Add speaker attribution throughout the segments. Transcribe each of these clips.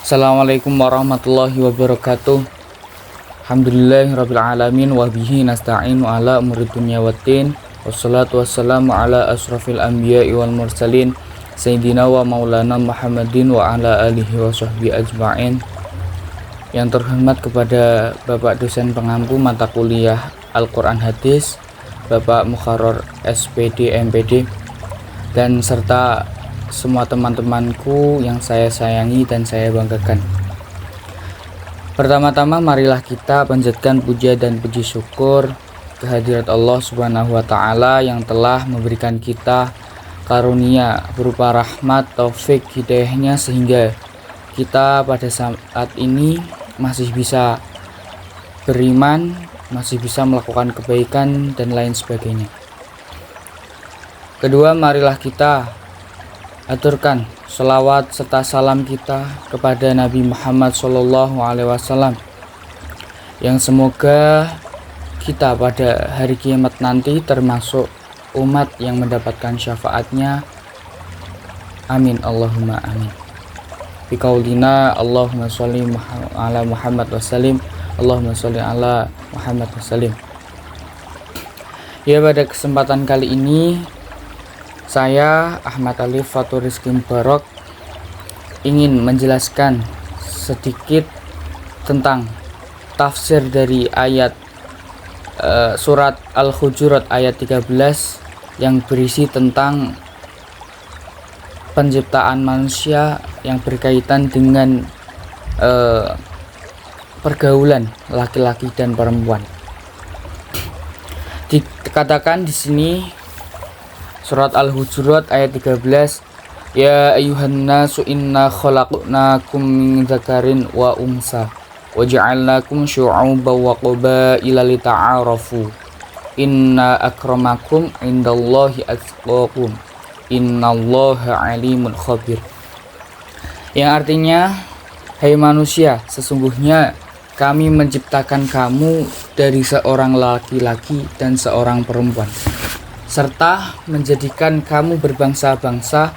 Speaker 1: Assalamualaikum warahmatullahi wabarakatuh. Alhamdulillahirabbil alamin wa bihi nasta'inu ala umurid dunya waddin. Wassalatu wassalamu ala asrofil anbiya'i wal mursalin sayyidina wa maulana Muhammadin wa ala alihi wa sahbihi ajma'in. Yang terhormat kepada Bapak dosen pengampu mata kuliah Al-Quran Hadis, Bapak Mukharrar SPD MPD, dan serta semua teman-temanku yang saya sayangi dan saya banggakan. Pertama-tama marilah kita panjatkan puja dan puji syukur kehadirat Allah Subhanahu wa taala yang telah memberikan kita karunia berupa rahmat, taufik, hidayahnya sehingga kita pada saat ini masih bisa beriman, masih bisa melakukan kebaikan dan lain sebagainya. Kedua, marilah kita aturkan selawat serta salam kita kepada Nabi Muhammad SAW, yang semoga kita pada hari kiamat nanti termasuk umat yang mendapatkan syafaatnya. Amin Allahumma amin. Biqaulina Allahumma sholli ala Muhammad wassalim, Allahumma sholli ala Muhammad wassalim. Ya, pada kesempatan kali ini saya Ahmad Alif Fatur Rizky Mubarak ingin menjelaskan sedikit tentang tafsir dari ayat surat Al-Hujurat ayat 13 yang berisi tentang penciptaan manusia yang berkaitan dengan pergaulan laki-laki dan perempuan. Dikatakan di sini surat Al-Hujurat ayat 13, ya ayyuhan nasu inna khalaqnakum min dzakarin wa unsa wa ja'alnakum syu'uban wa qabaila lita'arafu inna akramakum indallahi atqakum innallaha alimun khabir. Yang artinya, hai manusia, sesungguhnya kami menciptakan kamu dari seorang laki-laki dan seorang perempuan, serta menjadikan kamu berbangsa-bangsa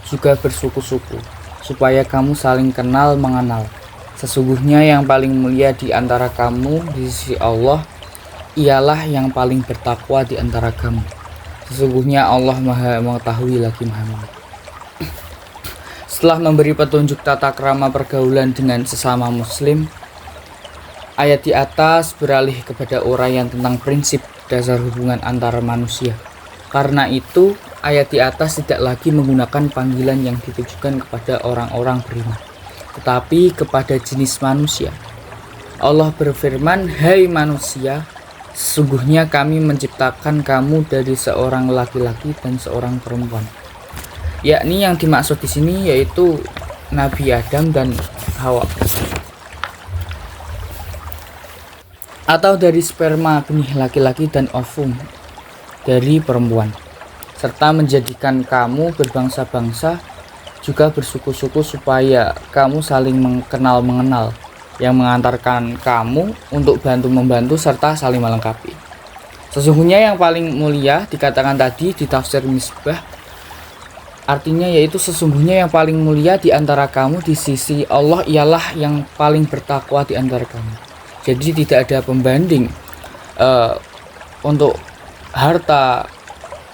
Speaker 1: juga bersuku-suku, supaya kamu saling kenal mengenal. Sesungguhnya yang paling mulia di antara kamu di sisi Allah ialah yang paling bertakwa di antara kamu. Sesungguhnya Allah Maha mengetahui lagi Maha mengetahui. Setelah memberi petunjuk tata krama pergaulan dengan sesama muslim, ayat di atas beralih kepada uraian tentang prinsip dasar hubungan antara manusia. Karena itu, ayat di atas tidak lagi menggunakan panggilan yang ditujukan kepada orang-orang beriman, tetapi kepada jenis manusia. Allah berfirman, hai manusia, sesungguhnya kami menciptakan kamu dari seorang laki-laki dan seorang perempuan. Yakni yang dimaksud di sini yaitu Nabi Adam dan Hawa, atau dari sperma benih laki-laki dan ovum dari perempuan, serta menjadikan kamu berbangsa-bangsa juga bersuku-suku supaya kamu saling mengenal, yang mengantarkan kamu untuk bantu-membantu serta saling melengkapi. Sesungguhnya yang paling mulia dikatakan tadi di tafsir Misbah, artinya yaitu sesungguhnya yang paling mulia di antara kamu di sisi Allah ialah yang paling bertakwa di antara kamu. Jadi tidak ada pembanding untuk harta,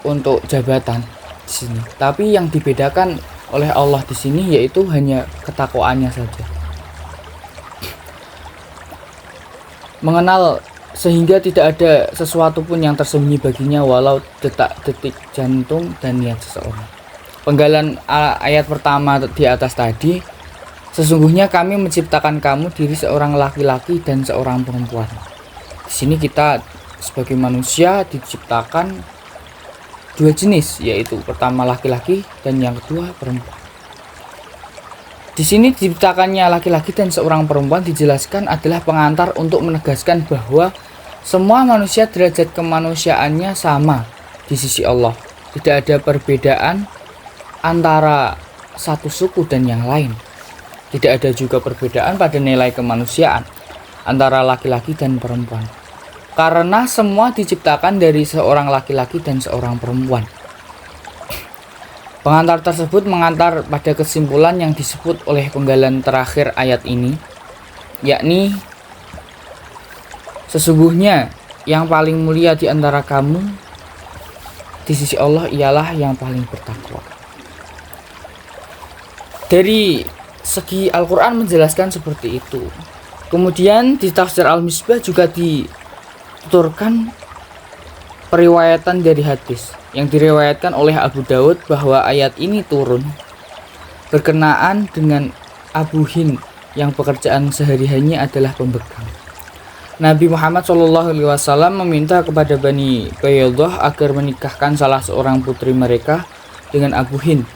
Speaker 1: untuk jabatan di sini. Tapi yang dibedakan oleh Allah di sini yaitu hanya ketakwaannya saja. Mengenal sehingga tidak ada sesuatu pun yang tersembunyi baginya walau detak-detik jantung dan niat seseorang. Penggalan ayat pertama di atas tadi, sesungguhnya kami menciptakan kamu dari seorang laki-laki dan seorang perempuan. Di sini kita sebagai manusia diciptakan dua jenis, yaitu pertama laki-laki dan yang kedua perempuan. Di sini diciptakannya laki-laki dan seorang perempuan dijelaskan adalah pengantar untuk menegaskan bahwa semua manusia derajat kemanusiaannya sama di sisi Allah. Tidak ada perbedaan antara satu suku dan yang lain. Tidak ada juga perbedaan pada nilai kemanusiaan antara laki-laki dan perempuan, karena semua diciptakan dari seorang laki-laki dan seorang perempuan. Pengantar tersebut mengantar pada kesimpulan yang disebut oleh penggalan terakhir ayat ini, yakni sesungguhnya yang paling mulia di antara kamu di sisi Allah ialah yang paling bertakwa. Dari segi Al-Quran menjelaskan seperti itu. Kemudian di tafsir Al-Misbah juga dituturkan periwayatan dari hadis yang diriwayatkan oleh Abu Daud bahwa ayat ini turun berkenaan dengan Abu Hind yang pekerjaan sehari-harinya adalah pembegang. Nabi Muhammad SAW meminta kepada Bani Qayyadah agar menikahkan salah seorang putri mereka dengan Abu Hind.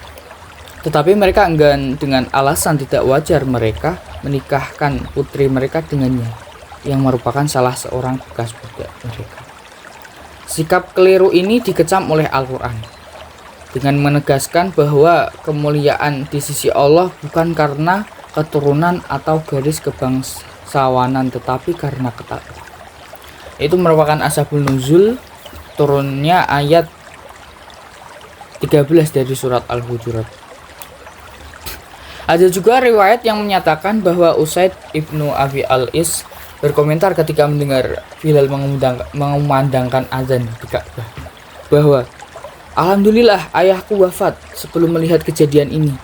Speaker 1: Tetapi mereka enggan dengan alasan tidak wajar mereka menikahkan putri mereka dengannya, yang merupakan salah seorang bekas budak mereka. Sikap keliru ini dikecam oleh Al-Quran dengan menegaskan bahwa kemuliaan di sisi Allah bukan karena keturunan atau garis kebangsawanan, tetapi karena ketakwaan. Itu merupakan asbabun nuzul turunnya ayat 13 dari surat Al-Hujurat. Ada juga riwayat yang menyatakan bahwa Usaid ibnu Abi al-Is berkomentar ketika mendengar Bilal mengumandangkan azan di Ka'bah bahwa alhamdulillah ayahku wafat sebelum melihat kejadian ini.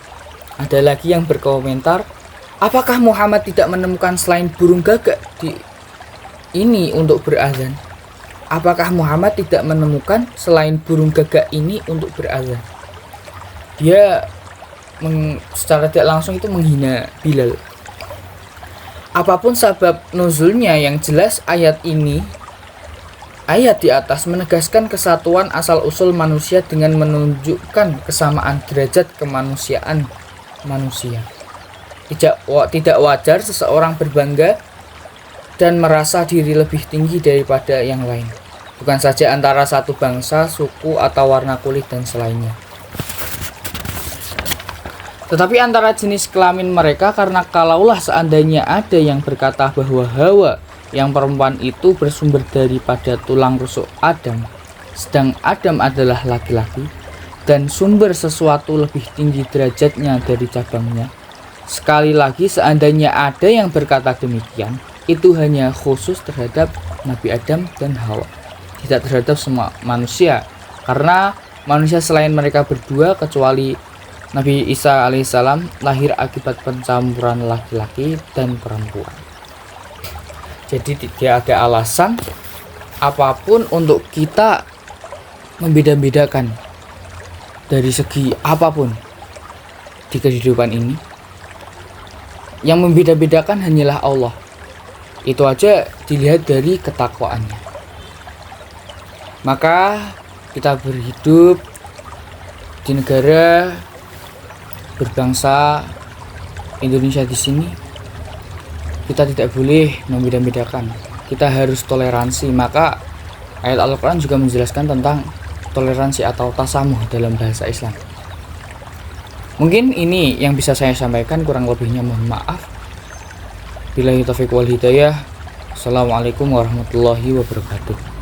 Speaker 1: Ada lagi yang berkomentar, apakah Muhammad tidak menemukan selain burung gagak di ini untuk berazan? Apakah Muhammad tidak menemukan selain burung gagak ini untuk berazan? Dia secara tidak langsung itu menghina Bilal. Apapun sebab nuzulnya, yang jelas ayat di atas menegaskan kesatuan asal-usul manusia dengan menunjukkan kesamaan derajat kemanusiaan manusia. Tidak wajar seseorang berbangga dan merasa diri lebih tinggi daripada yang lain, bukan saja antara satu bangsa, suku, atau warna kulit dan selainnya, tetapi antara jenis kelamin mereka, karena kalaulah seandainya ada yang berkata bahwa Hawa yang perempuan itu bersumber daripada tulang rusuk Adam, sedang Adam adalah laki-laki, dan sumber sesuatu lebih tinggi derajatnya dari cabangnya. Sekali lagi, seandainya ada yang berkata demikian, itu hanya khusus terhadap Nabi Adam dan Hawa, tidak terhadap semua manusia, karena manusia selain mereka berdua kecuali Nabi Isa alaihissalam lahir akibat pencampuran laki-laki dan perempuan. Jadi tidak ada alasan apapun untuk kita membeda-bedakan dari segi apapun di kehidupan ini. Yang membeda-bedakan hanyalah Allah. Itu aja dilihat dari ketakwaannya. Maka kita berhidup di negara berbangsa Indonesia di sini, kita tidak boleh membeda-bedakan. Kita harus toleransi. Maka ayat Al-Quran juga menjelaskan tentang toleransi atau tasamuh dalam bahasa Islam. Mungkin ini yang bisa saya sampaikan, kurang lebihnya mohon maaf. Billahi taufiq wal hidayah. Assalamualaikum warahmatullahi wabarakatuh.